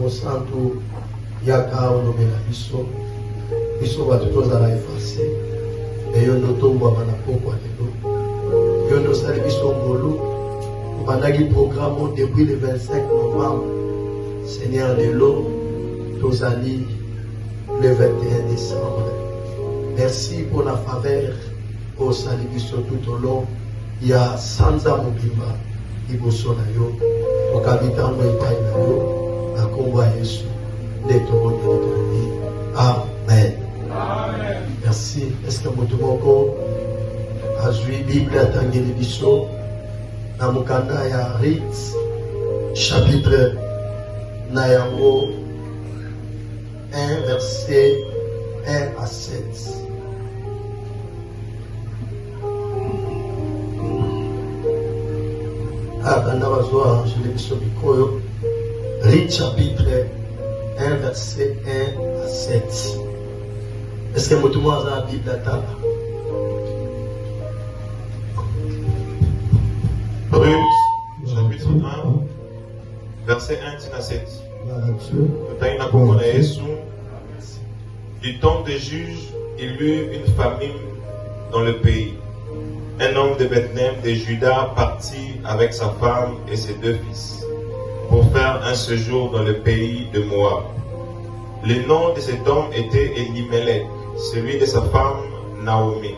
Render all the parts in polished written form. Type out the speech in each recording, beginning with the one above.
Molimo Santo yaka onomela biso biso bato tozala efase eyo ndo tombwama na pokwa lelo yo ndo osali biso ngolu obandaki programme depuis le 25 novembre. Seigneur lelo tozali le 21 décembre. Merci pour la faveur osali biso tout au long ya sanza mobimba liboso na yo okabitango epai na yo na kombo ya Yesu nde tobondeli. Amen. Merci. Est-ce que moto moko azwi Bible atangeli biso na mokanda ya Rite chapitre na yango 1 verset 1 à 7. Rite chapitre 1 verset 1 à 7. Est-ce que tout le monde a la Bible à table? Rite chapitre 1 verset 1 à 7. Du temps des juges, il y eut une famine dans le pays. Un homme de Bethléem de Juda partit avec sa femme et ses 2 fils pour faire un séjour dans le pays de Moab. Le nom de cet homme était Elimelech, celui de sa femme Naomi.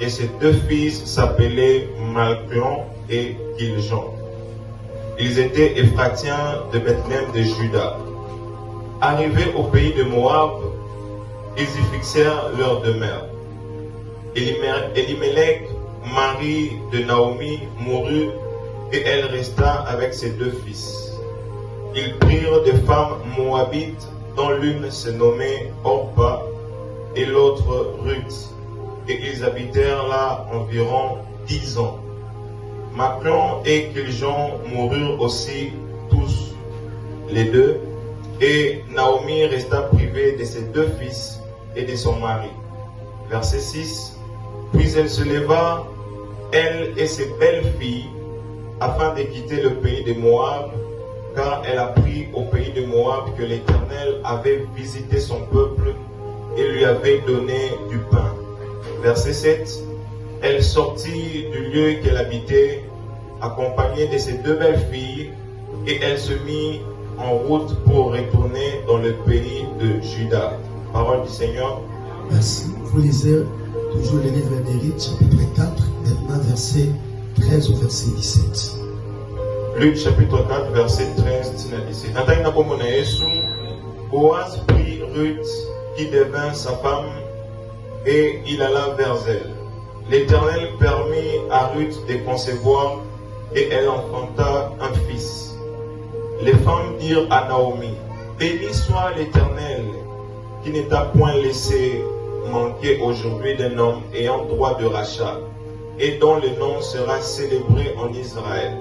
Et ses 2 fils s'appelaient Malclon et Kiljon. Ils étaient Éphratiens de Bethléem de Juda. Arrivés au pays de Moab, ils y fixèrent leur demeure. Elimelech, mari de Naomi, mourut et elle resta avec ses 2 fils. Ils prirent des femmes moabites dont l'une se nommait Orpa et l'autre Ruth, et ils habitèrent là environ 10 ans. Maclon et Kiljon moururent aussi tous les 2, et Naomi resta privée de ses 2 fils et de son mari. Verset 6. Puis elle se leva, elle et ses belles filles, afin de quitter le pays de Moab, car elle apprit au pays de Moab que l'Éternel avait visité son peuple et lui avait donné du pain. Verset 7. Elle sortit du lieu qu'elle habitait, accompagnée de ses 2 belles filles, et elle se mit en route pour retourner dans le pays de Juda. Parole du Seigneur. Merci. Vous lisez toujours le livre des Rites, chapitre 4, maintenant verset 13 au verset 17. Luc chapitre 4, verset 13 à 17. Boaz prit Ruth, qui devint sa femme, et il alla vers elle. L'Éternel permit à Ruth de concevoir, et elle enfanta un fils. Les femmes dirent à Naomi, béni soit l'Éternel, qui ne t'a point laissé manquer aujourd'hui d'un homme ayant droit de rachat, et dont le nom sera célébré en Israël.